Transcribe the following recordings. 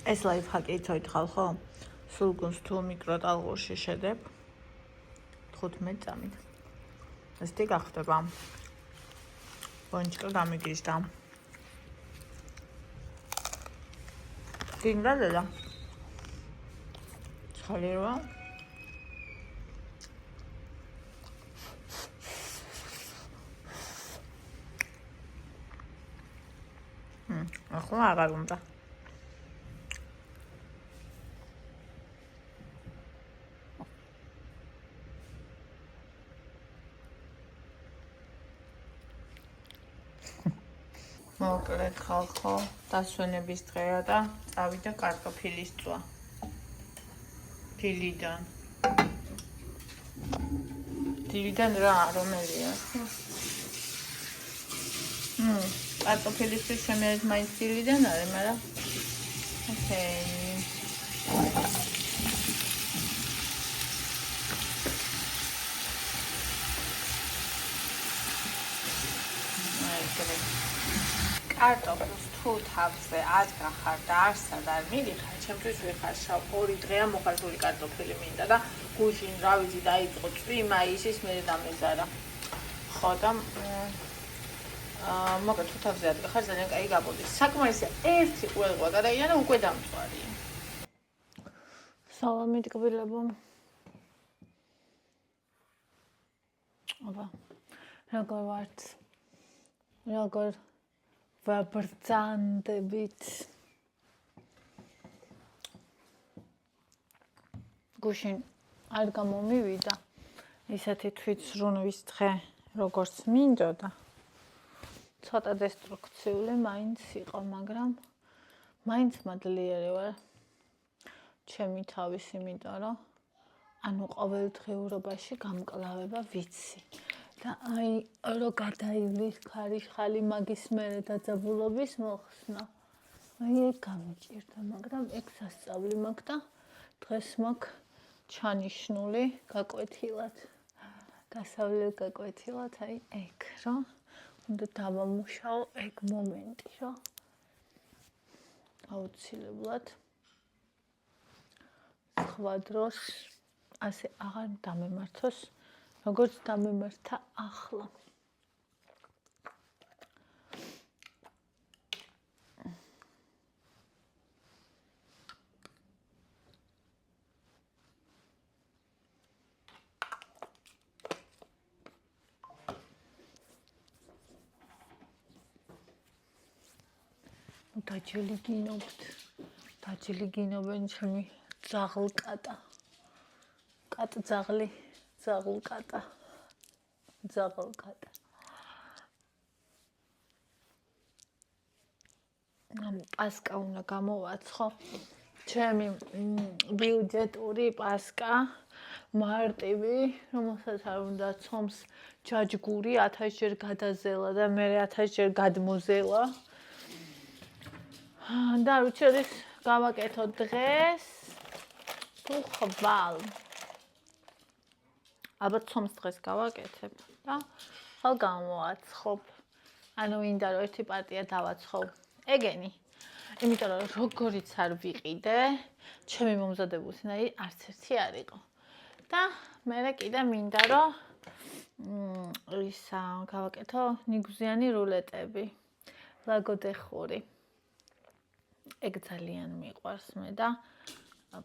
ეს ლაიფჰაკი იცოდით ხალხო? სულ გუნდს თუ მიკროტალღურში შედებ 15 წამით. ესეთი გახდება. ბონჩკა გამიგიჟდა. გინდა დედა? ცხალი როა? ახლა აღარ უნდა. მოკლედ ხალხო, დასვენების დღეა და წავიდა კარტოფილის წვა. დილიდან. დილიდან რა, რომელია? კარტოფილისთვის შემიერეთ მაინც დილიდან არის, მაგრამ ოკეი. კარტოფილს თუ თავზე ადგახარ და არსად არ მიდიხარ, ჩემთვის ვიხარ შავ 2 დღეა მოხალხული კარტოფილი მინდა და გუშინ რა ვიცი დაიწყო წვიმა ისის მე დამეზარა. ხო და მოკლედ თუ თავზე ადგახარ ძალიან კაი გაბოდის. საკმარისია ერთი ყველღვა გადაიანა უკვე დამწვარია. სალამი ტკბილებო. აბა როგორ ვართ? როგორ ვაბრძანდებით? გუშინ არ გამომივიდა ისეთი თვითზრუნვის დღე როგორც მინდოდა. ცოტა დესტრუქციული მაინც იყო, მაგრამ მაინც მადლიერი ვარ ჩემი თავის, იმიტომ რომ ანუ ყოველდღიურობაში გამკლავება ვიცი. და აი რო გადაივლის ქარიშხალი მაგის მერე დაძაბულობის მოხსნა. აი ეგ გამიჭირდა, მაგრამ ეგ სასწავლი მაქვს და დღეს მაქვს ჩანიშნული გაკვეთილად. გასავლელ გაკვეთილად აი ეგ რომ უნდა დავამუშაო ეგ მომენტი, რომ აუცილებლად სხვა დროს ასე აღარ დამემართოს, როგორც დამემართა ახლა. დაჯილი გინობენ ჩემი ძაღლკატა. კატძაღლი, ძაღლკატა. ძაღლკატა. პასკა უნდა გამოვაცხო. ჩემი ბიუჯეტური პასკა მარტივი, რომელსაც არ უნდა ცომს ჯაჯგური 1000 ჯერ გადაზელა და მე 1000 ჯერ გადმოზელა. და როდის გავაკეთო დღეს თუ ხვალ. ალბათ ცომს დღეს გავაკეთებ და ხვალ გამოვაცხობ. ანუ მინდა რომ ერთი პარტია დავაცხობ. ეგენი. იმიტომ რომ როგორიც არ ვიყიდე, ჩემი მომზადებულნაირი არც ერთი არ იყო. და მე კიდე მინდა რომ ისა გავაკეთო ნიგზიანი რულეტები. ლაგოდეხური. ეგ ძალიან მიყვარს მე და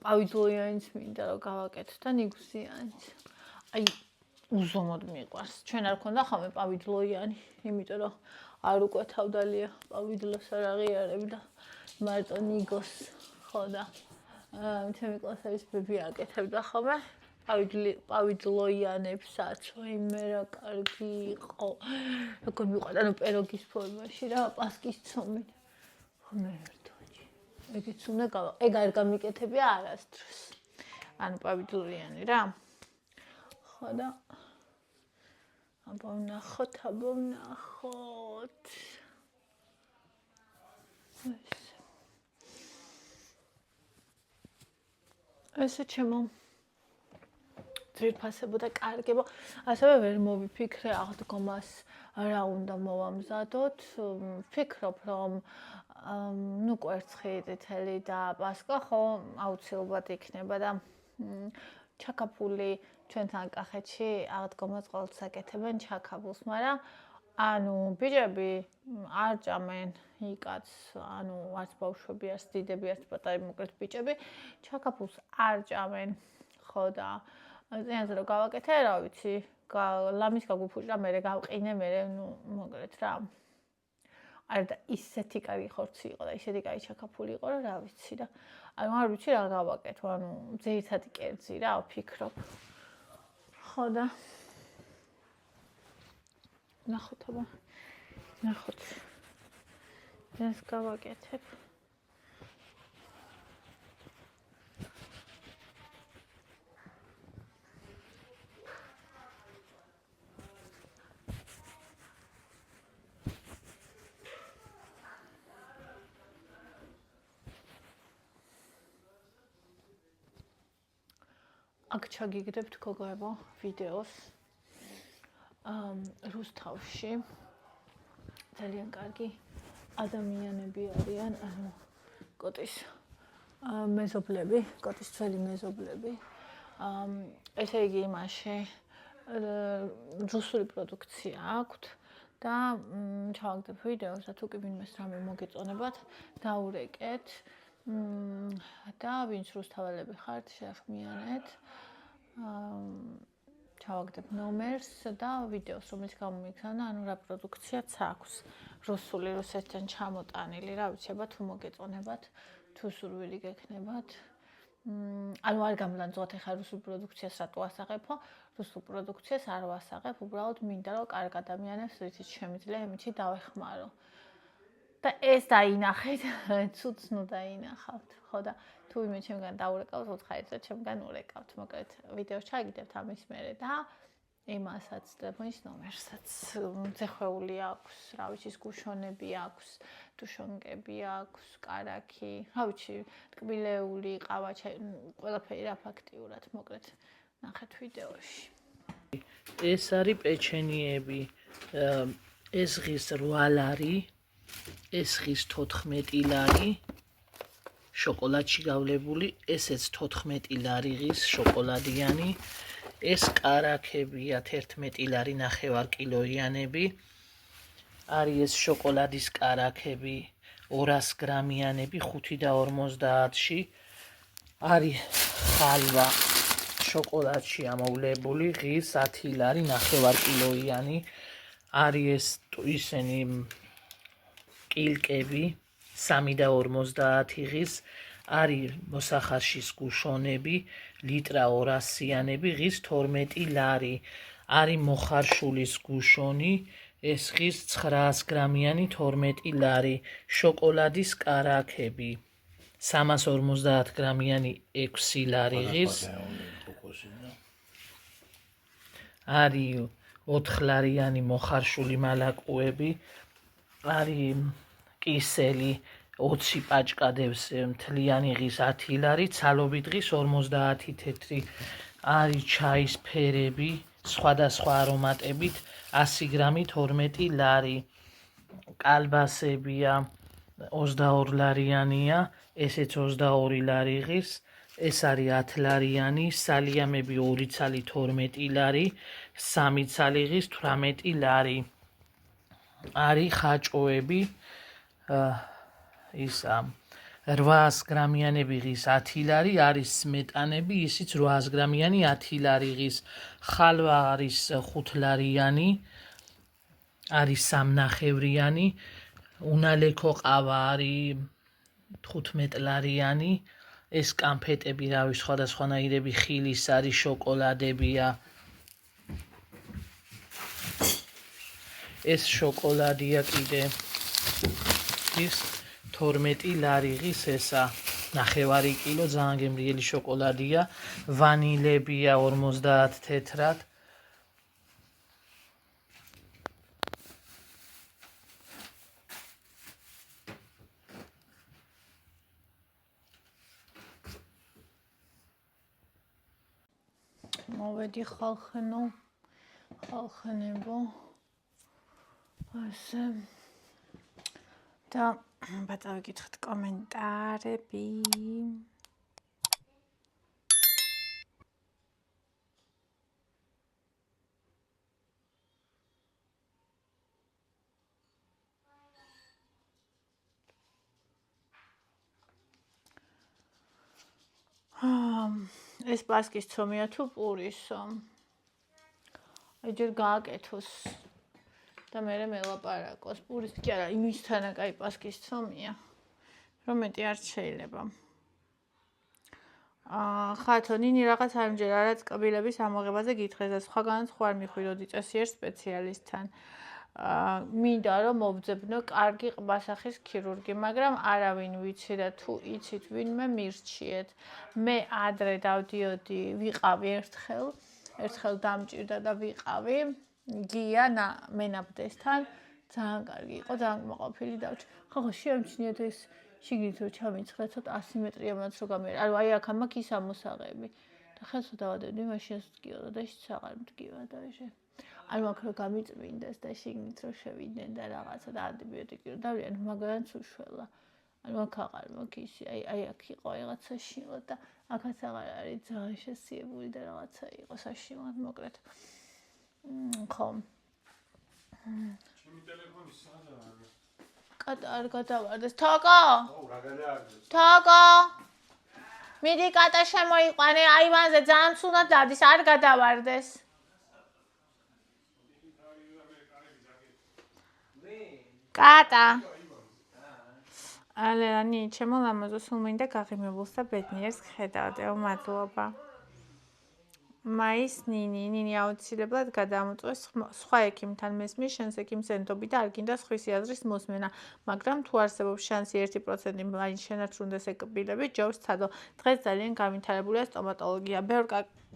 პავიძლოიანიც მინდა რომ გავაკეთო და ნიგზიანიც. აი უზომოდ მიყვარს. ჩვენ არ ქონდა ხოლმე პავიძლოიანი, იმიტომ რომ არ უკვეთავდალია პავიძლოს არ აღიარებ და მარტო ნიგოს ხო და ჩემი კლასელის ბები აკეთებდა ხოლმე პავიძლოიანებსაც. მე რა კარგი იყო. როგორ მიყვარდა ანუ პეროგის ფორმაში რა პასკის ცომი. მე ეგეც უნდა ეგ არ გამიკეთებია არასდროს. ანუ პავიძლოიანი რა. ხო და აბა ვნახოთ. ესე ჩემო ძვირფასებო და კარგებო. ასევე ვერ მოვიფიქრე აღდგომას რა უნდა მოვამზადოთ. ვფიქრობ რომ ნუ კვერცხი წითელი და პასკა ხო აუცილებლად იქნება და ჩაკაფული ჩვენთან კახეთში აღდგომას ყოველთვის აკეთებენ ჩაკაფულს, მაგრამ ანუ ბიჭები არ ჭამენ იკაც, ანუ არც ბავშვები, არც დიდები, არც პატარა მოკლედ ბიჭები ჩაკაფულს არ ჭამენ, ხო და ზიანზე რომ გავაკეთე, რა ვიცი, ლამის გაგუფუჭა, მერე გავყინე, მერე ნუ მოკლედ რა. არ და ისეთი კარგი ხორცი იყო და ისეთი კარგი ჩაკაფული იყო, რომ რა ვიცი და ანუ არ ვიცი რა გავაკეთო, ანუ ძირითადი კერძი რა ვფიქრობ. ხო და ნახოთ აბა. ნახოთ. ეს გავაკეთებ. აქ ჩაგიგდებთ გოგოებო ვიდეოს რუსთავში ძალიან კარგი ადამიანები არიან, ანუ კოტის მეზობლები, კოტის ძველი მეზობლები. ესე იგი იმაში რუსული პროდუქცია აქვთ და ჩავაგდებ ვიდეოს და თუ კი ვინმეს რამე მოგეწონებათ, დაურეკეთ და ვინც რუსთაველები ხართ, შეახმიანეთ. ჩავაგდებ ნომერს და ვიდეოს, რომელიც გამომიგზავნა, ანუ რა პროდუქციაც აქვს. რუსული, რუსეთიდან ჩამოტანილი, რა ვიცი, აბა თუ მოგეწონებათ, თუ სურვილი გექნებათ. ანუ არ გამლანძღოთ ახლა რუსულ პროდუქციას რატო ასაღებო, რუსულ პროდუქციას არ ვასაღებ, უბრალოდ მინდა რომ კარგ ადამიანებს რითიც შემიძლია, იმითი დავეხმარო. და ეს დაინახეთ, ცუდს ნუ დაინახავთ, ხო და თუ ვინმე ჩემგან დაურეკავთ, უთხარით რომ ჩემგან урეკავთ, მოკლედ ვიდეოს ჩაგიგდებთ ამის მერე და იმასაც ტელეფონის ნომერსაც ზეხვეული აქვს, რა ვიცი, გუშონები აქვს, ტუშონკები აქვს, კარაქი, რა ვიცი, ტკბილეული, ყავაჩა, ყველაფერი რა ფაქტიურად, მოკლედ ნახეთ ვიდეოში. ეს არის პეჩენიები, ეს ღირს 8 ლარი, ეს ღირს 14 ლარი, შოკოლადში გავლებული, ესეც 14 ლარი ღირს შოკოლადიანი, ეს კარაქებია 11 ლარი ნახევარ კილოიანები, არის ეს შოკოლადის კარაქები 200 გრამიანები 5.50-ში, არის ხალვა შოკოლადში ამოვლებული ღირს 10 ლარი ნახევარ კილოიანი, არის ისინი კილკები 3.50 ღირს, არის მოსახარშის გუშონები ლიტრა 200-იანები ღირს 12 ლარი, არის მოხარშულის გუშონი, ეს ღირს 900 გრამიანი 12 ლარი, შოკოლადის კარაქები 350 გრამიანი 6 ლარი ღირს, არის 4 ლარიანი მოხარშული მალაკუები, არის კისელი 20 პაჭკა დევს მთლიანი ღირს 10 ლარი, ცალობით ღირს 50 თეთრი, არის ჩაის ფერები სხვადასხვა არომატებით 100 გრამი 12 ლარი, კალბასებია 22 ლარიანია, ესეც 22 ლარი ღირს, ეს არის 10 ლარიანი, სალიამები 2 ცალი 12 ლარი, 3 ცალი ღირს 18 ლარი, არის ხაჭოები ისა 800 გრამიანები ღირს 10 ლარი, არის სმეტანები, ისიც 800 გრამიანი 10 ლარი ღირს, ხალვა არის 5 ლარიანი, არის 3 ნახევრიანი, უნალექო ყავა არის 15 ლარიანი, ეს კამფეტები რავი სხვადასხვანაირები ხილის არის, შოკოლადებია, ეს შოკოლადია კიდე ის 12 ლარი ღირს, ესა ნახევარი კილო, ძალიან გემრიელი შოკოლადია, ვანილებია 50 თეთრად, მოვედი ხალხნებო ასე და ბაწავიკითხეთ კომენტარები. ეს პასკის ცომია თუ პურისო? აი ჯერ გააკეთოს და მე მელაპარაკოს. პურის კი არა, იმისთანა კაი პასკის ცომია, რომ მეტი არ შეიძლება. ხათო, ნინი რაღაც არ მჯერა, რაც კბილების ამოღებაზე გითხრეს და სხვაგანაც ხო არ მიხვიდოდი წესიერ სპეციალისტთან. მინდა რომ მოვძებნო კარგი ყბასახის ქირურგი, მაგრამ არავინ ვიცი და თუ იცით ვინმე მირჩიეთ. მე ადრე დავდიოდი, ვიყავი ერთხელ დამჭირდა და ვიყავი გია მენაბდესთან, ძალიან კარგი იყო, ძალიან მოყოფილი დავჭი. ხო, შეამჩნიეთ ეს შიგნით რომ ჩამიცხრა, ცოტა ასიმეტრია მაქვს რო გამიერა. ანუ აი აქ მაქვს ის ამოსაღები და ხელს დავადებდი, მაშინ ვსკიოდა და ისიც აღარ მდგივა და ესე. არ მაქვს რომ გამიწმინდეს და შიგნით რომ შევიდნენ და რაღაცა და ანტიბიოტიკი რომ დავიან, მაგრამ უშველა. ანუ აქ აღარ მაქვს ისი, აი აქ იყო რაღაცა შილად და აქაც აღარ არის ძალიან შესიებული და რაღაცა იყო საშილად მოკლედ. ხო. ჩემი ტელეფონი სადაა? არ გადავარდეს. თოკო? ო, რა გადაარდეს? თოკო? მიდი კატა შემოიყვანე, აივანზე ძალიან ცუდად დადის, არ გადავარდეს. კატა. ალენი, ჩემო ლამაზო, სულ მინდა გაღიმებულს და ბედნიერს გხედავდეო, მადლობა. მაის ნინი აუცილებლად გადამოწვეს სხვა ექიმთან მესმის, შენს ექიმს ენდობი და არ გინდა სხვისი აზრის მოსმენა, მაგრამ თუ არსებობს შანსი 1% მაინც შენარჩუნდეს კბილები, ჯობს ცადო. დღეს ძალიან განვითარებულია სტომატოლოგია. ბევრ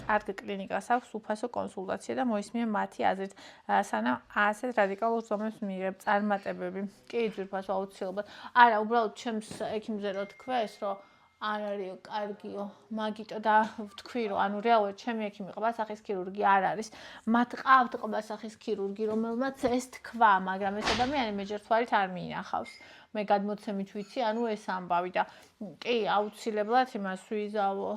კარგ კლინიკას აქვს უფასო კონსულტაცია და მოისმინე მათი აზრით, სანამ ასეთ რადიკალურ ზომებს მიიღებ წარმატებები. კი, ძვირფასო აუცილებლად. არა, უბრალოდ ჩემს ექიმზე რო თქვეს, რომ არ არისო კარგიო, მაგიტო და ვთქვი რომ ანუ რეალურად ჩემი ექიმი ყბასახის ქირურგი არ არის. მათ ყავთ ყბასახის ქირურგი, რომელმაც ეს თქვა, მაგრამ ეს ადამიანი მეჯერთვარით არ მიინახავს. მე გადმოცემით ვიცი, ანუ ეს ამბავი და კი, აუცილებლად იმას ვიზავო,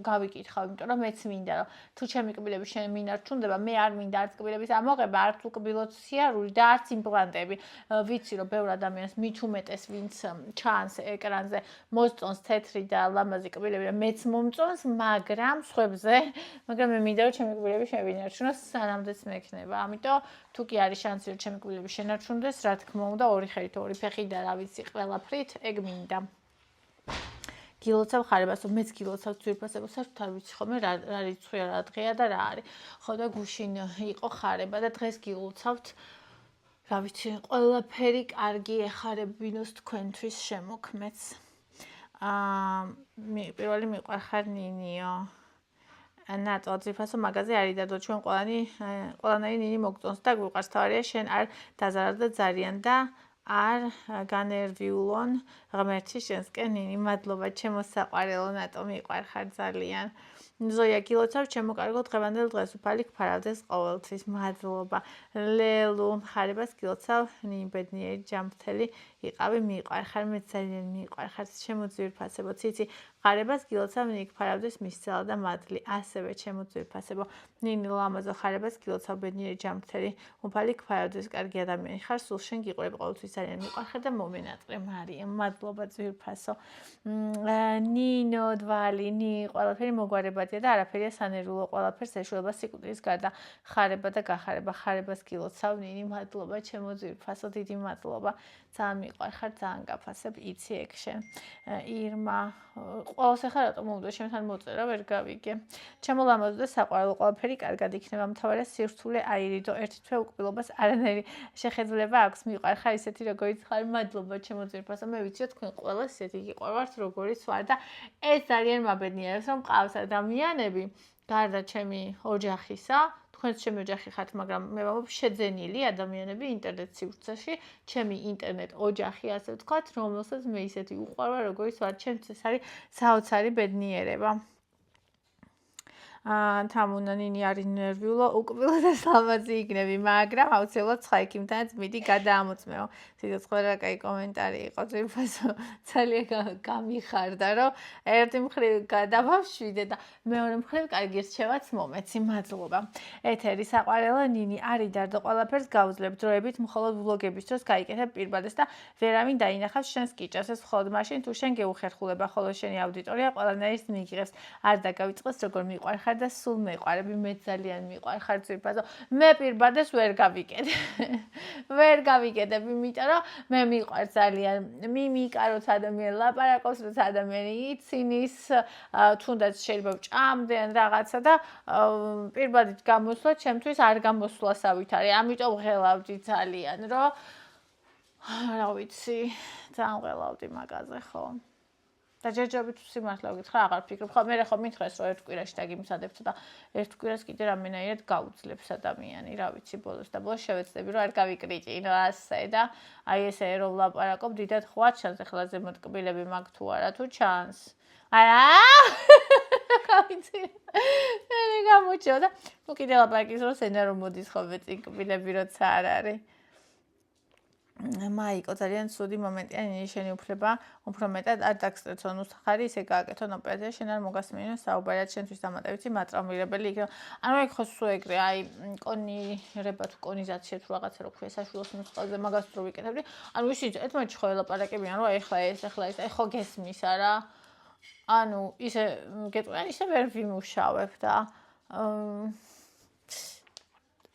გავიკითხავ, იმიტომ რომ მეც მინდა რომ თუ ჩემი კბილები შენ მინარჩუნდება, მე არ მინდა არც კბილების ამოღება, არც უკბილოთ სიარული და არც იმპლანტები. ვიცი რომ ბევრ ადამიანს მით უმეტეს ვინც ჩანს ეკრანზე მოსწონს თეთრი და ლამაზი კბილები და მეც მომწონს, მაგრამ მე მინდა რომ ჩემი კბილები შევინარჩუნოს სანამდეც მექნება. ამიტომ თუ კი არის შანსი რომ ჩემი კბილები შენარჩუნდეს, რა თქმა უნდა, ორი ხელით, ორი ფეხით და რა ვიცი, ყველაფრით, ეგ მინდა. გილოცავ ხარებას, მეც გილოცავ ძვირფასებო, საერთოდ არ ვიცი ხოლმე რა რიცხვია, რა დღეა და რა არის. ხო და გუშინ იყო ხარება და დღეს გილოცავთ. რა ვიცი, ყველაფერი კარგი ეხარებინოს თქვენთვის შემოქმედს. პირველი მიყვარხარ ნინიო. ნატო ძვირფასო მაგაზე არის და ჩვენ ყველანაირი ნინი მოგწონს და გვიყვარს, თავარია შენ არ დაზარალდა ძალიან და არ განერვიულონ ღმერთი შენსკენ ნინი, მადლობა ჩემო საყვარელო ნატო, მიყვარხარ ძალიან. ზოია გილოცავ, ჩემო კარგო, დღევანდელ დღეს უფალი გფარავდეს ყოველთვის, მადლობა. ლელუ, ხარებას გილოცავ, ნინი ბედნიერი ჯამრთელი იყავი, მიყვარხარ, მე ძალიან მიყვარხარ, ჩემო ძვირფასებო, ციცი, ხარებას გილოცავ, ნინი გფარავდეს მისცელა და მადლი, ასევე ჩემო ძვირფასებო, ნინი ლამაზო, ხარებას გილოცავ, ბედნიერი ჯამრთელი, უფალი გფარავდეს, კარგი ადამიანი ხარ, სულ შენ გიყურებ, ყოველთვის ძალიან მიყვარხარ და მომენატრე მარიამ, მადლობა ძვირფასო. ნინო დვალი, ყველაფერი მოგვარებადია და არაფერია სანერვულო, ყველაფერს ეშუება სიკვდილის გარდა, ხარება და გახარება, ხარებას გილოცავ, ნინი, მადლობა, ჩემო ძვირფასო, დიდი მადლობა, ძალიან მიყვარხარ, ძალიან გაფასებ, იცი ეგ შენ. ირმა, ყველას ახლა რატომ მოვიდა, შემთან მოწერა, ვერ გავიგე. ჩემო ლამაზო და საყვარელო, ყველაფერი კარგად იქნება, მთავარია სირთულე აირიდო, ერთი თვე უკბილობას არანაირი შეხედულება აქვს, მიყვარხარ ისეთი როგორიც ხარ, მადლობა, ჩემო ძვირფასო, მე ვიცი რომ თქვენ ყველას ისეთი გიყვართ, როგორიც ვარ და ეს ძალიან მაბედნიერებს, რომ მყავს ადამიანები, გარდა ჩემი ოჯახისა, თქვენც ჩემი ოჯახი ხართ, მაგრამ მე ვამბობ შეძენილი ადამიანები ინტერნეტ სივრცეში, ჩემი ინტერნეტ ოჯახი, ასე ვთქვათ, რომელსაც მე ისეთი უყვარვა, როგორიც ვარ, ჩემთვის ეს არის საოცარი ბედნიერება. თამუნა ნინი არის ნერვიულო, უკბილოდეს ლამაზი იქნები, მაგრამ აუცილებლად სხვა ექიმთანაც მიდი გადაამოწმეო. სიცოცხლე რა კაი კომენტარი იყო, ძირფასო ძალიან გამიხარდა, რომ ერთი მხრივ გადავამშვიდე და მეორე მხრივ კარგი რჩევაც მომეცი, მადლობა. ეთერი საყვარელო ნინი არის დარდო ყველაფერს გავძლებ დროებით მხოლოდ ვლოგების დროს გაიკეთებ პირბადეს და ვერავინ დაინახავს შენს კიჭას ეს მხოლოდ მაშინ თუ შენ გეუხერხულება, ხოლო შენი აუდიტორია ყველანაირს მიიღებს. არ დაგავიწყოს როგორ მიყვარხარ და სულ მეყვარები, მე ძალიან მიყვარხარ ძვირფასო. მე პირბადეს ვერ გავიკეთებ, იმიტომ რომ მე მიყვარს ძალიან მიმიკა, როცა ადამიანი ლაპარაკობს, როცა ადამიანი იცინის, თუნდაც შეიძლება ვჭამდე ან რაღაცა და პირბადით გამოსვლა ჩემთვის არ გამოსვლასავით არის. ამიტომ ღელავდი ძალიან, რომ რა ვიცი, ძალიან ღელავდი მაგაზე, ხო. და ჯერჯერობით სიმართლე ვკითხა, აღარ ფიქრობ. ხო, მე ხო მითხრეს, რომ ერთ კვირაში დაგიმზადებთ და ერთ კვირას კიდე რამენაირად გაუძლებს ადამიანი, რა ვიცი, ბოლოს და ბოლოს შევეცდები, რომ არ გავიკრიტინო ასე და აი ესე რომ ვლაპარაკობ, დიდად ხო არ ჩანს ახლა ზემოთ კბილები მაგ თუ არა თუ ჩანს. გავიცი. მე გამოჩვენა და თუ კიდე ლაპარაკის დროს ენა რომ მოდის ხოლმე წინ კბილები როცა არ არის. მაიკო ძალიან ცუდი მომენტია ნინი შენი უფრო მეტად არ დაგსტრესო ნუსხარი ისე გააკეთონ ოპერაცია შენ არ მოგასმინო საუბარად შენთვის დამატებითი მატრაუმირებელი იქნება ანუ ეგ ხო სულ ეგრე აი კონირება თუ კონიზაცია თუ რაღაცა რო ქვია საშუალოს ნუსხაზე მაგას რო ვიკეთებდი ანუ ისიც ერთმანეთში ხო ელაპარაკებიან რომ ეხლა ეს ხო გესმის არა ანუ ისე გეტყვიან ისე ვერ ვიმუშავებ და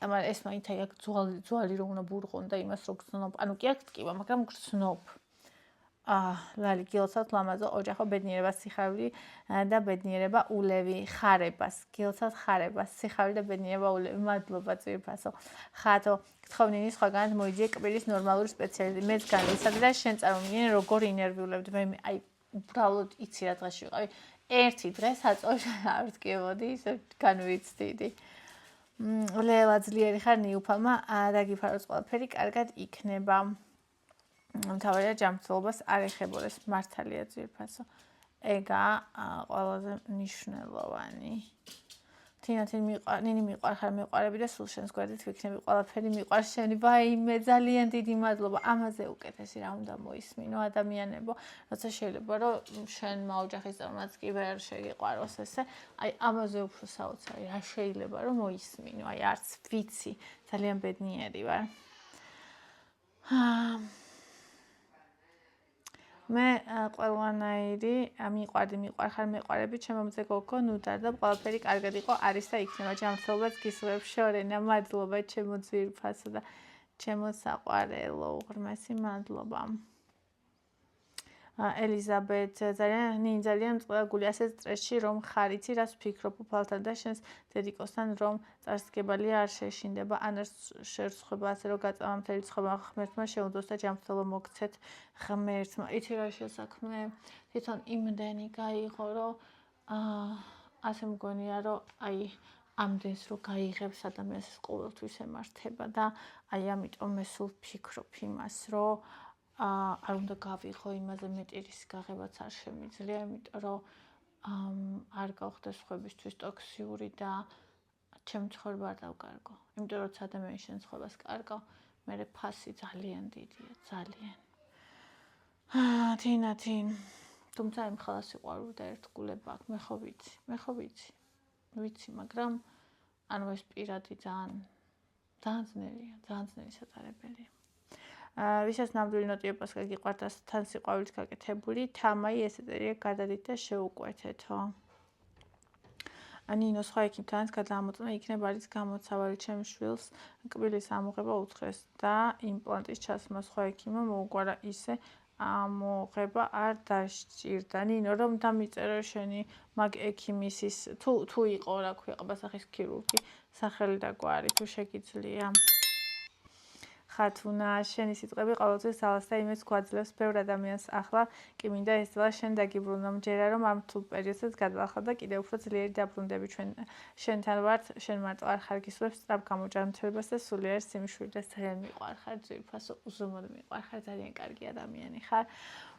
ამან ეს მაინც აი ძვალი რომ უნდა ბურღონ და იმას რო გზნობ. ანუ კი აქ ტკივა, მაგრამ გზნობ. ლალი გილცავთ ლამაზო ოჯახო ბედნიერებას სიხარული და ბედნიერება ულევი ხარებას. გილცავთ ხარებას, სიხარული და ბედნიერება ულევი. მადლობა ძვირფასო. ხათო, გთხოვნინი სხვაგანად მოიძიე კბილის ნორმალური სპეციალისტი. მეც განვიცადი და შენ წარმოგიდგენ როგორ ინერვიულებდი. მე აი უბრალოდ იცი რა დღეში ვიყავი. ერთი დღე საწოლში არ ვტკიებოდი, ისე განვიცდიდი. ლელა ძლიერი ხარ ნიუფალმა დაგიფაროს ყველაფერი კარგად იქნება. მთავარია ჯანმრთელობას არ ეხებოდეს მართალია ძვირფასო. ეგა ყველაზე მნიშვნელოვანი. ნინი მიყვარხარ მეყვარები და სულ შენს გვერდით ვიქნები ყველაფერი მიყვარს შენი ვაიმე ძალიან დიდი მადლობა ამაზე უკეთესი რა უნდა მოისმინო ადამიანებო როცა შეიძლება რომ შენმა ოჯახის წარმომადგენლს კი ვერ შეგიყვაროს ესე აი ამაზე უფრო საოცარი რა შეიძლება რომ მოისმინო აი არც ვიცი ძალიან ბედნიერი ვარ მე ყველანაირი მიყვარხარ მეყვარები ჩემო მზე გოგო ნუდარ და ყველაფერი კარგად იყო არის და იქნება ჯანმრთელობას გისურვებ შორენა მადლობა ჩემო ძვირფასო და ჩემო საყვარელო უღრმესი მადლობა ელიზაბეთ ძალიან წყლა გული ასე სტრესში რომ ხარ იცი რას ვფიქრობ უფალთან და შენს დედიკოსთან რომ წარსდგებელია არ შეშინდება ან შერცხება ასე რომ გაწამა მთელი ცხოვრება ღმერთმა შეუდოს და ჯანმრთელობა მოგცეთ ღმერთმა იცი რა შესაქმნე თვითონ იმდენი გაიღო რომ ასე მგონია რომ აი ამდენს რომ გაიღებს ადამიანს ყოველთვის ემართება და აი ამიტომ მე სულ ვფიქრობ იმას რომ არ უნდა გავიღო იმაზე მეტი რისკი გაღებაც არ შემიძლია, იმიტომ რომ არ გავხდეს სხვებისთვის ტოქსიური და ჩემ ცხოვრება არ დავკარგო. იმიტომ რომ ადამიანი შენ ცხოვრებას კარგავ, მე ფასი ძალიან დიდია, ძალიან. თინ. თუმცა იმ ხალას სიყვარული და ერთგულება აქვს, მე ხო ვიცი, მაგრამ ანუ ეს პირადი ძალიან ძნელი საწარებელია. ვისაც ნამდვილი ნოტიო პასკა გიყვართ თან სიყვარულით გაკეთებული თამაი ეს ეწერია გადადით და შეუკვეთეთო. ნინო სხვა ექიმთანაც გადაამოწმა იქნება არის გამოცავალი ჩემ შვილს კბილის ამოღება უცხეს და იმპლანტის ჩასმა სხვა ექიმმა მოუგვარა ისე ამოღება არ დასჭირდა. ნინო რომ დამიწერო შენი მაგ ექიმისის თუ იყო რა ქვია ყბასახის ქირურგი სახელი და გვარი თუ შეგიძლია. ხათუნა შენი სიტყვები ყოველთვის ძალას და იმედს გვაძლევს ბევრ ადამიანს ახლა კი მინდა ეს ძალა შენ დაგიბრუნო მჯერა რომ ამ რთულ პერიოდსაც გადავახლა და კიდევ უფრო ძლიერი დაბრუნდები შენთან ვართ შენ მარტო არ ხარ გისურვებს სწრაფ გამოჯანმრთელებას და სულიერ სიმშვიდეს ძალიან მიყვარხარ ძვირფასო უზომოდ მიყვარხარ ძალიან კარგი ადამიანი ხარ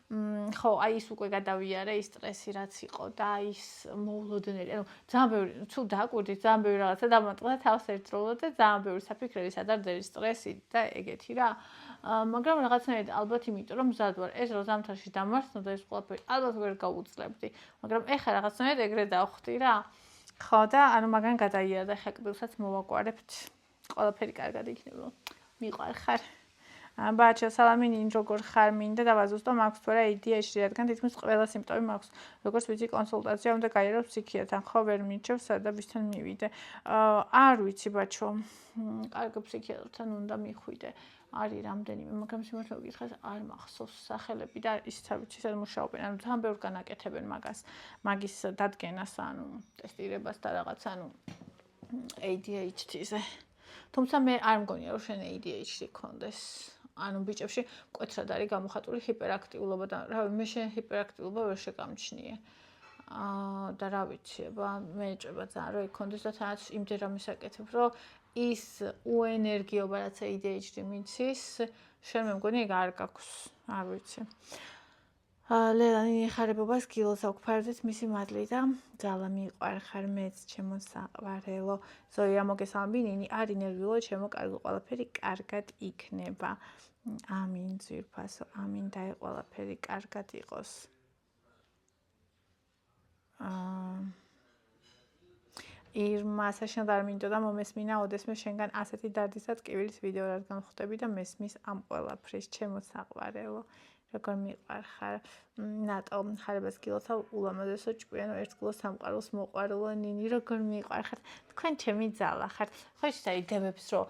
ხო, აი ის უკვე გადავიარე ის სტრესი რაც იყო და ის მოულოდნელი, ანუ ძალიან ბევრი, თუ დააკვირდით, ძალიან ბევრი რაღაცა დამატყდა თავს ერთდროულად და ძალიან ბევრი საფიქრები, სადარდელი სტრესი და ეგეთი რა. მაგრამ რაღაცნაირად ალბათ იმიტომ რომ მზად ვარ ეს რო ზამთარში დამარცხნოდა ეს ყველაფერი ალბათ ვერ გავუძლებდი, მაგრამ ეხლა რაღაცნაირად ეგრე დავხვდი რა. ხო და ანუ მაგან გადაიარა და ხა კბილსაც მოვაკვარებთ. ყველაფერი კარგად იქნება. მიყვარხარ. ბაჩო, სალამი ნინ, როგორ ხარ? მინდა დავაზუსტო, მაქვს თუ არა ADHD, რადგან თითქმის ყველა სიმპტომი მაქვს. როგორც ვიცი, კონსულტაცია უნდა გაიარო ფსიქიატრთან, ხო ვერ მიჩევ, სადა ვისთან მივიდე. არ ვიცი, ბაჩო. კარგი ფსიქიატრთან უნდა მიხვიდე. არის რამდენიმე, მაგრამ სიმართლე გითხრათ, არ მახსოვს სახელები და ისიც არ ვიცი, სად მუშაობენ. ანუ ძალიან ბევრ განაკეთებენ მაგის დადგენას, ანუ ტესტირებას და რაღაც, ანუ ADHD-ზე. თუმცა მე არ მგონია, რომ შენ ADHD გქონდეს. ანუ ბიჭებში მკვეთრად არის გამოხატული ჰიპერაქტიულობა და რავი, მე შენ ჰიპერაქტიულობა ვერ შეგამჩნიე. და რა ვიცი, მე ეჭვება ძალიან რომ იქონდეს და თანაც იმდენ რამეს აკეთებ, რომ ის უენერგიობა რაც ADHD მიცის, შენ მე მგონი ეგ არ გაქვს, არ ვიცი. ლელანი ხარებობას გილოს აგვფარდეთ მისი მადლი და ძალა მიყვარხარ მეც ჩემო საყვარელო. ზოია მოგესალმები, ნინი არის ნერვიულო, ჩემო კარგი ყველაფერი კარგად იქნება. ამინ ძვირფასო, ამინ და ყველაფერი კარგად იყოს. ირმა საშენ არ მინდოდა მომესმინა ოდესმე შენგან ასეთი დარდისა ტკივილის ვიდეო რადგან ხვდები და მესმის ამ ყველაფრის ჩემო საყვარელო. როგორ მიყვარხარ. ნატო ხარებას გილოცავ ულამაზესო ჭკვიანო ერთ გლოს სამყაროს მოყვარულო ნინი როგორ მიყვარხარ. თქვენ ჩემი ძალა ხართ. ხო ის აი დებებს რომ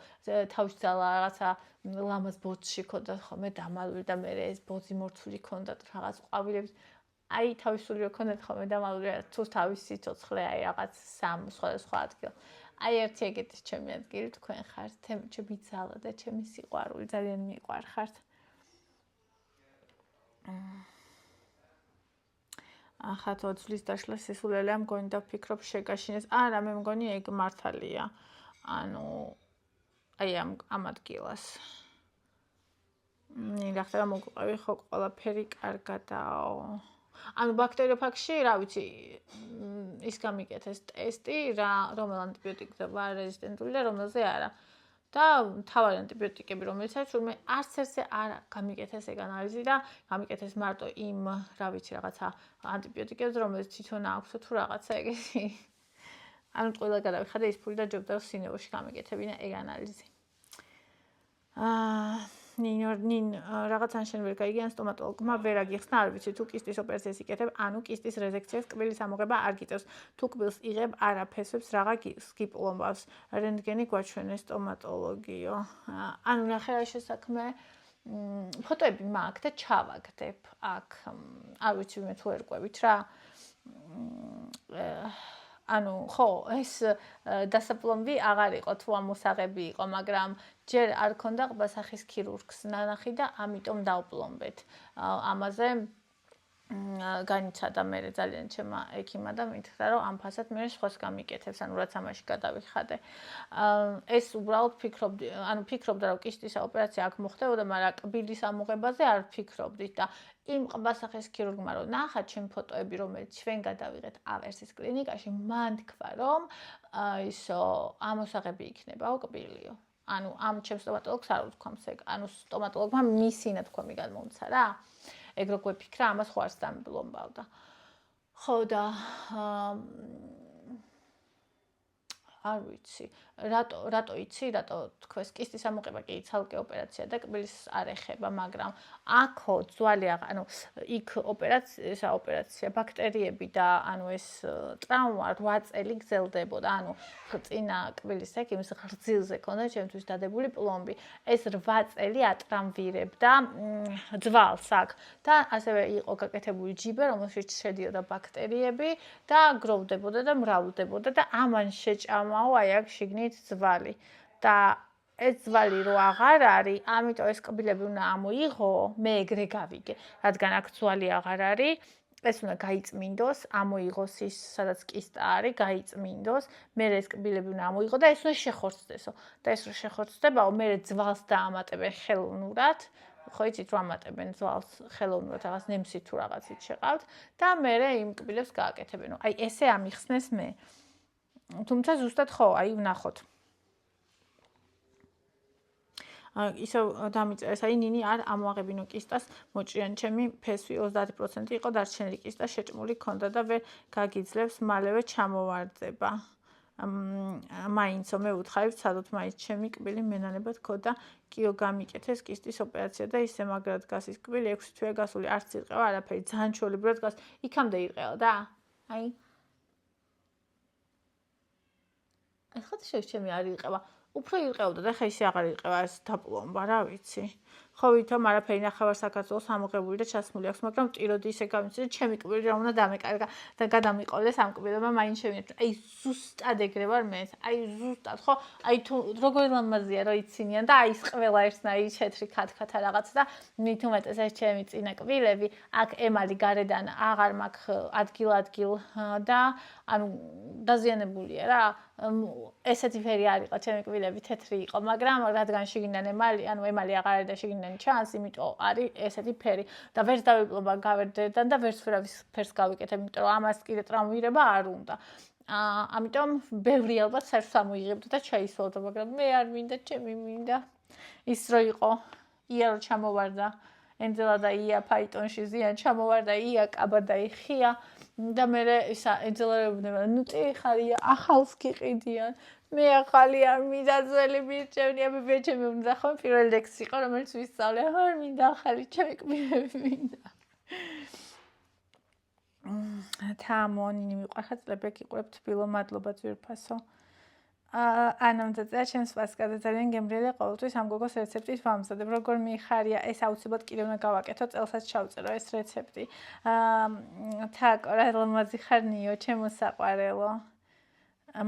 თავის ძალა რაღაცა ლამაზ ბოთში ქონდა ხოლმე დამალული და მე ეს ბოძი მორთული ქონდა რაღაც ყვავილებს აი თავისული რო ქონდა ხოლმე დამალული თუ თავის სიცოცხლე აი რაღაც სამ სხვადასხვა ადგილ. აი ერთი ეგეთი ჩემი ადგილი თქვენ ხართ. ჩემი ძალა და ჩემი სიყვარული ძალიან მიყვარხართ. ახათო ძვლის დაშლა სისულელეა მგონი და ვფიქრობ შეგაშინეს. არა, მე მგონი ეგ მართალია. ანუ აი ამ ადგილას. რა ხდება მოგვყევი ხო ყველაფერი კარგადაო. ანუ ბაქტერიოფაგში, რა ვიცი, ის გამიკეთეს ტესტი, რომელ ანტიბიოტიკზე ვარ რეზისტენტული და რომელზე არა. და თავარი ანტიბიოტიკები რომელიც არის, თურმე არც ერთზე არ გამიკეთეს ეგ ანალიზი და გამიკეთეს მარტო იმ, რა ვიცი, რაღაცა ანტიბიოტიკებზე, რომელიც თვითონ აქვს თუ რაღაცა ეგეთი. ანუ ყველა გადავიხადე ის ფული და ჯობდა რომ სინეოში გამიკეთებინა ეგ ანალიზი. ნინ რაღაცან შენ ვერ გაიგიან სტომატოლოგმა ვერ აგიხსნა, არ ვიცი თუ კისტის ოპერაციას იკეთებ, ანუ კისტის რეზექციას კბილის ამოღება არ გიწევს. თუ კბილს იღებ, არა ფესვებს რაღა გიპლომბავს. რენტგენი გვაჩვენეს სტომატოლოგიო. ანუ ნახე რა შესაქმე ფოტოები მაქვს და ჩავაგდებ აქ. არ ვიცი მე თუ ერკვევით რა. ანუ ხო, ეს დასაპლომბი აღარ იყო თუ ამოსაღები იყო, მაგრამ ჯერ არ ქონდა ყბასახის ქირურგს ნანახი და ამიტომ დავპლომბეთ. ამაზე განიცადა მე ძალიან ჩემმა ექიმა და მითხრა რომ ამ ფასად მე სხვას გამიკეთებს, ანუ რაც ამაში გადავიხადე. ეს უბრალოდ ფიქრობდა რომ კისტის ოპერაცია აქ მოხდებოდა, მაგრამ კბილის ამოღებაზე არ ფიქრობდით და იმ ყბასახის ქირურგმა რომ ნახა ჩემ ფოტოები რომელიც ჩვენ გადავიღეთ ავერსის კლინიკაში, მან თქვა რომ ისო ამოსაღები იქნებაო კბილიო. ანუ ამ ჩემ სტომატოლოგს არ უთქვამს ეგ. ანუ სტომატოლოგმა მისი ნათქვამი გადმოუცა რა. ეგ რო გვეფიქრა, ამას ხო არც დამბლომბავდა. ხო და არ ვიცი. რატო იცი, რატო თქვეს კისტის ამოღება კი ცალკე ოპერაცია და კბილის არ ეხება, მაგრამ აქო ძვალი ანუ იქ ოპერაცია ბაქტერიები და ანუ ეს ტრავმა 8 წელი გრძელდებოდა, ანუ წინა კბილის ექიმის ღრძილზე ქონდა ჩემთვის დადებული პლომბი. ეს 8 წელი ატრამვირებდა ძვალს აქ და ასევე იყო გაკეთებული ჯიბე, რომელშიც შედიოდა ბაქტერიები და გროვდებოდა და მრავლდებოდა და ამან შეჭამაო აი აქ შიგნით ძვალი და ეს ძვალი რო აღარ არის, ამიტომ ეს კბილები უნდა ამოიღო, მე ეგრე გავიგე, რადგან აქ ძვალი აღარ არის, ეს უნდა გაიწმინდოს, ამოიღოს ის, სადაც კისტა არის, გაიწმინდოს, მე ეს კბილები უნდა ამოიღო და ეს უნდა შეხორცდესო. და ეს რო შეხორცდებაო, მე ძვალს დაამატებენ ხელოვნურად, ხო იცით რომ ამატებენ ძვალს ხელოვნურად რაღაც ნემსი თუ რაღაცით შეყავთ და მე იმ კბილებს გააკეთებენ. აი ესე ამიხსნეს მე. თუმცა ზუსტად ხო, აი ვნახოთ. ისე დამიწერეს, აი ნინი არ ამოაღებინო კისტას, მოჭრიან ჩემი ფესვი 30% იყო დარჩენილი კისტა შეჭმული ქონდა და ვერ გაგიძლებს მალევე ჩამოვარდება. მაინცო მე ვუთხარებ ცადოთ მაინც ჩემი კბილი მენანებად ქოდა კიო გამიკეთეს კისტის ოპერაცია და ისე მაგრად გას ის კბილი 6 თვეა გასული არც ირყევა არაფერი ძალიან ჩვეულებრივად გას იქამდე ირყევა და აი ეხლა შემი არ ირყევა უფრო ირყევდა და ხა ისე აღარ ირყევა ეს დაპლომბა რა ვიცი ხო ვითომ არაფერი ნახევარ საქართველოს ამოღებული და ჩასმული აქვს მაგრამ ტიროდი ისე გამიცი ჩემი კბილი რა უნდა დამეკარგა და გადამიყოლეს ამ კბილებმა მაინც შევინეთ აი ზუსტად ეგრე ვარ მე აი ზუსტად ხო აი თუ როგორ ლამაზია რომ იცინიან და აი ეს ყველა ერთნაირი ჩეთრი ქათქათა რაღაც და მით უმეტეს ეს ჩემი წინა კბილები აქ ემალი გარედან აღარ მაქვს ადგილ და ანუ დაზიანებულია რა ესეთი ფერი არ იყო ჩემი კბილები თეთრი იყო მაგრამ რადგან შიგნიდან ემალი ანუ ემალი აღარ არის და შიგნიდან ჩანს იმიტომ არის ესეთი ფერი და ვერც დავიპლობა გავერდერდან და ვერც ვერავის ფერს გავიკეთებ იმიტომ რომ ამას კიდე ტრამვირება არ უნდა ამიტომ ბევრი ალბათ საერთოდ ამოიღებდა და ჩაისვალდა მაგრამ მე არ მინდა ჩემი მინდა ის რო იყო ია რო ჩამოვარდა ენძელა და ია ფაიტონში ზიან ჩამოვარდა ია კაბა და იხია და მე ისა ენძელარებდნენ ნუ ტიხარია ახალს გიყიდიან მე ახალი არ მინდა ძველი მირჩევნია მე ჩემი უნდა ხო პირველ ლექსი იყო რომელიც ვისწავლე არ მინდა ახალი ჩემი კბილები მინდა თამონინი მიყვარხარ წლებეკ იყურებ თბილო მადლობა ძვირფასო ანამძეწა ჩემს პასკაზე ძალიან გემრიელია ყოველთვის ამ გოგოს რეცეპტით ვამზადებ როგორ მიხარია ეს აუცილებლად კიდევ უნდა გავაკეთო წელსაც ჩავწერო ეს რეცეპტი თაკო რა ლამაზი ხარ ნიო ჩემო საყვარელო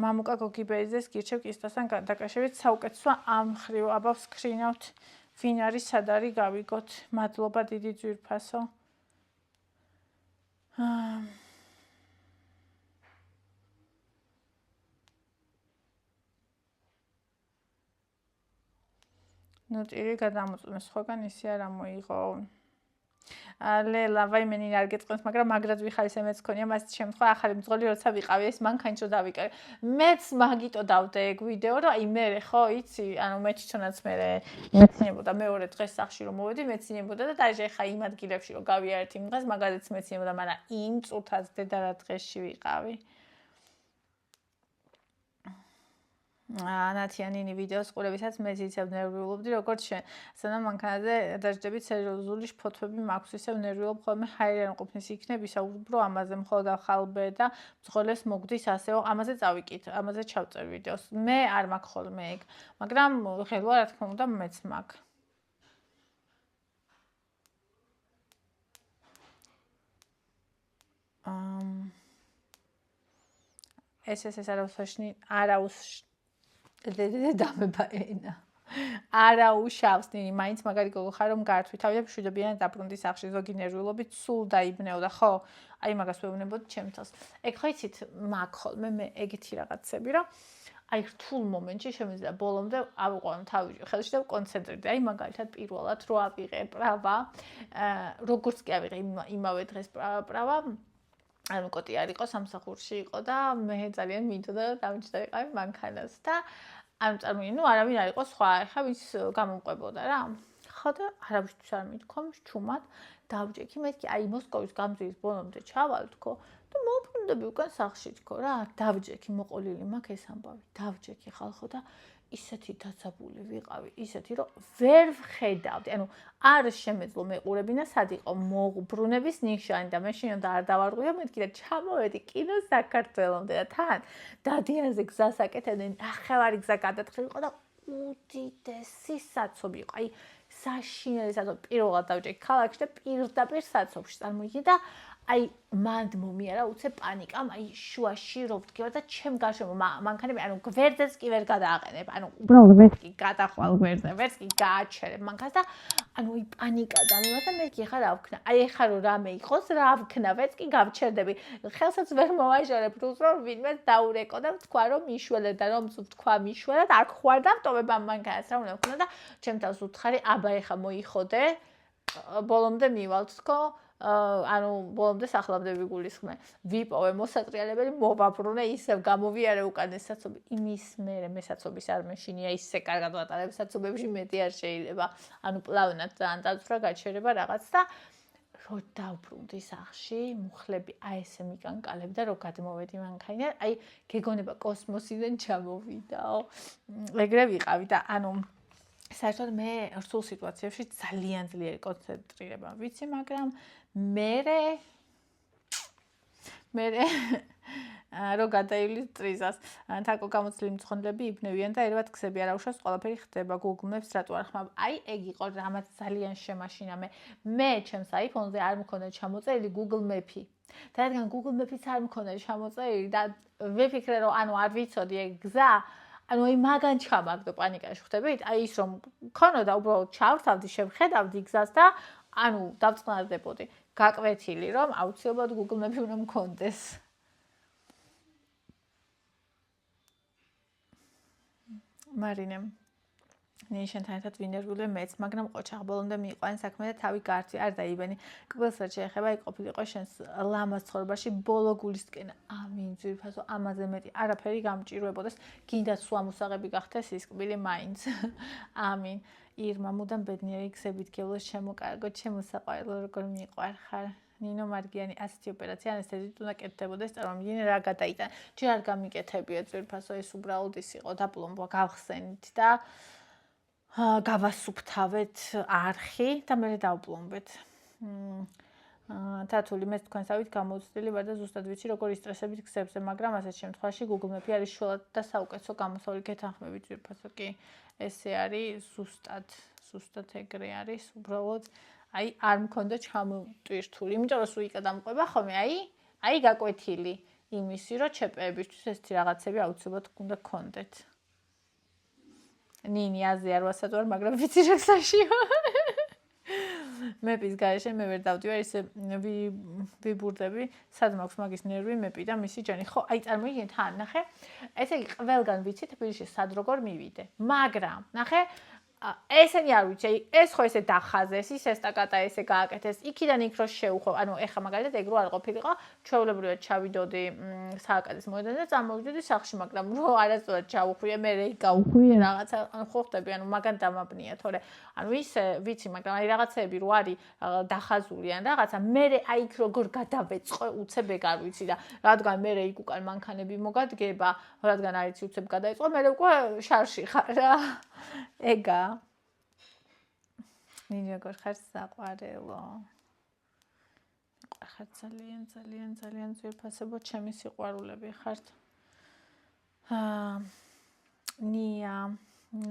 მამუკა გოგიბერიძეს გირჩევ კისტასთან დაკავშირებით საუკეთესო ამ ხრივ აბა ვსკრინავთ ვინ არის სად არის გავიგოთ მადლობა დიდი ძვირფასო ნუ ტირი გადამოწმეს სხვაგან ისე არ ამოიღო ლელა ვაიმენი არ გეწყენს მაგრამ მაგრად ვიხარ ისე მეც ქონია მას შემთხვევა ახალი მძღოლი როცა ვიყავი ეს მანქანით რო დავიკარე მეც მაგიტო დავდე ეგ ვიდეო რომ აი მე ხო იცი ანუ მე თვითონაც მე მეცინებოდა მეორე დღეს სახში რომ მოვედი მეცინებოდა და დაჟე ხა იმ ადგილებში რომ გავიარეთ იმ დღეს მაგალითად მეცინებოდა მაგრამ იმ წუთას დედა რა დღეში ვიყავი ანათიანინი ვიდეოს ყურებისას მე ძიცებ ნერვიულობდი როგორც შენ სანამ მანქანაზე დაждებით სერიოზული ფოტოები მაქვს ისევ ნერვიულობ ხოლმე ჰაერიან ყოფნის იქნებისა უფრო ამაზე მხოლოდ ახალბე და მძღოლეს მოგდის ასეო ამაზე წავიკით ამაზე ჩავწერ ვიდეოს მე არ მაქვს ხოლმე ეგ მაგრამ ხელვა რა თქმა უნდა მეც მაქვს ეს არაუს დამებაენა არაუშავს ნინი მაინც მაგარი გოგო ხარ რომ გართვი თავი და მშვიდობიანად დაბრუნდი სახში ზოგი ნერვიულობით სულ დაიბნეოდა ხო აი მაგას ვეუბნებოდი ჩემთავს ეგ ხო იცით მაქვს ხოლმე მე ეგეთი რაღაცები რომ აი რთულ მომენტში შემიძლია ბოლომდე ავიყვანო თავი ხელში და კონცენტრირდი აი მაგალითად პირველად რო ავიღე პრავა როგორც კი ავიღე იმავე დღეს პრავა ანუ კოტი არ იყო სამსახურში იყო და მე ძალიან მინდოდა დამჭდა იყავი მანქანას და ანუ წარმოიდგინე ნუ არავინ არ იყო სხვა ხა ვის გამომყვებოდა რა ხო და არავისთვის არ მithkom ჩუმად დავჭექი მეთქი აი მოსკოვის გამზირის ბოლომდე ჩავალ თქო და მოვბრუნდები უკან სახში თქო რა დავჭექი მოყოლილი მაქვს ეს ამბავი დავჭექი ხალხო და ისეთი დაცაბული ვიყავი ისეთი რომ ვერ ვხედავდი ანუ არ შემეძლო მეყურებინა სად იყო მოგბრუნების ნიშანი და მე შინოდა არ დავარღვია მეთქი და ჩამოვედი კინო საქართველომდე და თან დადიანზე გზას აკეთებდნენ ნახევარი გზა გადათხილიყო და უდიდესი საცობი იყო აი საშინელი საცობი პირველად დავჭექი ქალაქში და პირდაპირ საცობში წარმოგიდგენთ და აი მანდ მომიარა უცებ პანიკა აი შუაში რო ვდგევარ და ჩემ გარშემო მანქანები ანუ გვერდზეც კი ვერ გადააყენებ ანუ უბრალოდ ვერ კი გადახვალ გვერდზე ვერც კი გააჩერებ მანქანას და ანუ აი პანიკა დამევა და მე კი ხარ რა ვქნა აი ეხა რო რამე იყოს რა ვქნა ვერც კი გავჩერდები ხელსაც ვერ მოვაჟარებ რუს რომ ვინმე დაურეკო და თქვა რომ მიშველე და რომ თქვა მიშველა და არ ხვარ და ვტოვებ ამ მანქანას რა უნდა ვქნა და ჩემ თავს უთხარი აბა ეხა მოიხოდე ბოლომდე მივალთ თქო ანუ ბოლომდე სახლამდე ვიგულისხმე ვიპოვე მოსატრიალებელი მოვაბრუნე ისევ გამოვიარე უკან ეს საცობი იმის მე საცობის არ მეშინია ისე კარგად ვატარებ საცობებში მეტი არ შეიძლება ანუ პლავნად ძალიან დაწვრა გაჩერება რაღაც და რო დავბრუნდი სახლში მუხლები აი ესე მიკანკალებ და რო გადმოვედი მანქანიდან აი გეგონება კოსმოსიდან ჩამოვიდაო ეგრე ვიყავი და ანუ საერთოდ მე რთულ სიტუაციებში ძალიან ძლიერი კონცენტრირება ვიცი, მაგრამ მე რო გადაივლის ტრიზას, თაკო გამოცლილი მწონდები იბნევიან და ერთად ქსები არ აუშვას, ყველაფერი ხდება Google Maps რატო არ ხმავ. აი ეგ იყო რამაც ძალიან შემაშინა მე ჩემს iPhone-ზე არ მქონდა ჩამოწერილი Google Map-ი. და რადგან Google Map-იც არ მქონდა ჩამოწერილი და ვიფიქრე რომ ანუ არ ვიცოდი ეგ გზა ანუ აი მაგან ჩამაგდო პანიკაში ხვდებით? აი ის რომ ქონოდა უბრალოდ ჩავთავდი, შევხედავდი გზას და ანუ დავწყნარდებოდი. გაკვეთილი რომ აუცილებლად Google Map-ი უნდა მქონდეს. მარინე ნიშნთან ერთად ვინერვული მეც, მაგრამ ყოჩაღ ბოლომდე მიიყვანი საქმე და თავი გართი არ დაიბენი. კბილს რაც შეეხება იქ ყოფილიყო შენს ლამაზ ცხოვრებაში ბოლო გულისკენ. ამინ ძირფასო ამაზე მეტი არაფერი გამჭირვებოდეს. გინდა სულ ამოსაღები გახდეს ის კბილი მაინც. ამინ. ირმა მუდამ ბედნიერი გზებით გევლოს შემოკარგო, შემოსაყვარლო როგორ მიყვარხარ. ნინო მარგიანი ასეთი ოპერაცია ანესთეზით უნდა კეთდებოდეს, წარმოვიდგინე რა გადაიტანა. ჯერ არ გამიკეთებია ძირფასო ეს უბრალოდ ის იყო და პლომბა გავხსენით და გავასუფთავეთ არხი და მე დავპლომბეთ. თათული მე თქვენსავით გამოცდილი ვარ და ზუსტად ვიცი როგორ ისტრესებით გზებზე, მაგრამ ასეთ შემთხვევაში Google Map-ი არის შველად და საუკეთესო გამოსავალი გეთანხმებით ძირფასო კი ესე არის ზუსტად ეგრე არის უბრალოდ აი არ მქონდა ჩამოტვირთული, იმიტომ რომ სულ იქა დამყვება ხოლმე აი გაკვეთილი იმისი რომ ჩეპეებისთვის ესეთი რაღაცები აუცილებლად უნდა გქონდეთ. ნინი აზი არ ვასაძვარ, მაგრამ ვიცი რა გზაშია. მეპის გარეშე მე ვერ დავდივარ ისე ვიბურდები, სად მაქვს მაგის ნერვი მეპი და მისი ჯანი. ხო, აი წარმოგიდგენთ, ნახე, ესე იგი ყველგან ვიცი თბილისში სად როგორ მივიდე. მაგრამ, ნახე, ესენი არ ვიცი, ეს ხო ესე დახაზეს, ის ესტაკატა ესე გააკეთეს, იქიდან იქ რო შეუხო, ანუ ეხა მაგალითად ეგ რო არ ყოფილიყო, ჩვეულებრივად ჩავიდოდი სააკაძის მოედანზე და წამოვიდოდი სახლში, მაგრამ რო არასწორად ჩავუხვიე, მე რეი გავუხვიე რაღაცა, ანუ ხო ხდები, ანუ მაგან დამაბნია, თორე ანუ ისე ვიცი, მაგრამ აი რაღაცეები რო არის დახაზული ან რაღაცა, მე აი იქ როგორ გადავეწყო, უცებ ეგ არ ვიცი და რადგან მე იქ უკან მანქანები მოგადგება, რადგან არიცი უცებ გადაიწყო, მე უკვე შარში ხარ რა. ეგა ნინი როგორ ხარ საყვარელო ხარ ძალიან ძვირფასებო ჩემი სიყვარულები ხართ ნია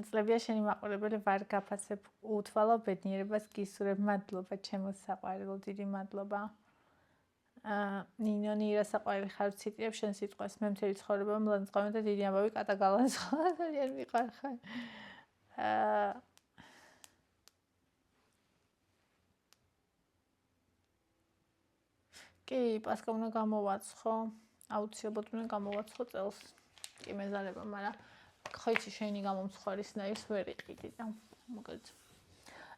წლებია შენი მაყურებელი ვარ გაფასებ უთვალო ბედნიერებას გისურვებ მადლობა ჩემო საყვარელო დიდი მადლობა ნინო ნირა საყვარელი ხარ ციტირებ შენ სიტყვას მე მთელი ცხოვრება მლანძღვანე და დიდი ამბავი კატა გალანძღვა ძალიან მიყარხარ კი, პასკა უნდა გამოვაცხო, აუცილებლად უნდა გამოვაცხო წელს. კი მეზარება, მაგრამ ხო იცი შენი გამომცხარისნაირს ვერ იყიდი და მოკლედ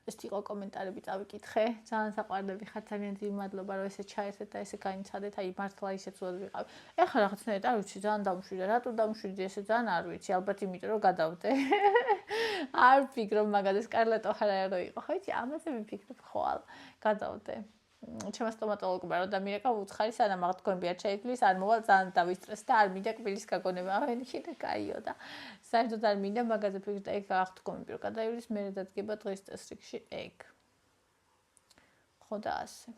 ეს იყო კომენტარები წავიკითხე. ძალიან საყვარლები ხარ, ძალიან დიდი მადლობა რომ ესე ჩაერთეთ და ესე განიცადეთ, აი მართლა ისე ცუდად ვიყავ. ეხლა რაღაცნაირად არ ვიცი, ძალიან დამშვიდე, რატო დამშვიდე ესე ძალიან არ ვიცი, ალბათ იმიტომ რომ გადავდე. არ ვფიქრობ მაგაზე სკარლეტო ჰარარო იყო, ხო იცი, ამაზე ვიფიქრებ ხვალ, გადავდე. ჩემს სტომატოლოგმა რომ დამირეკა უცხარი სანამ აღთქმები არ შეიქმნის არ მოვალ ძალიან დავისტრეს და არ მინდა კბილის გაგონება აღენიში და კაიო და საერთოდ არ მინდა მაგაზე ფიქრ და ეგ აღთქმები რომ გადაივლის მე დადგება დღის წესრიგში ეგ ხო და ასე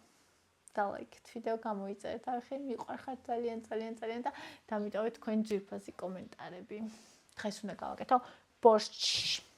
და ლაიქით ვიდეო გამოიწერეთ არხი მიყვარხართ ძალიან და დამიტოვეთ თქვენი ძვირფასი კომენტარები დღეს უნდა გავაკეთო ბორშჩი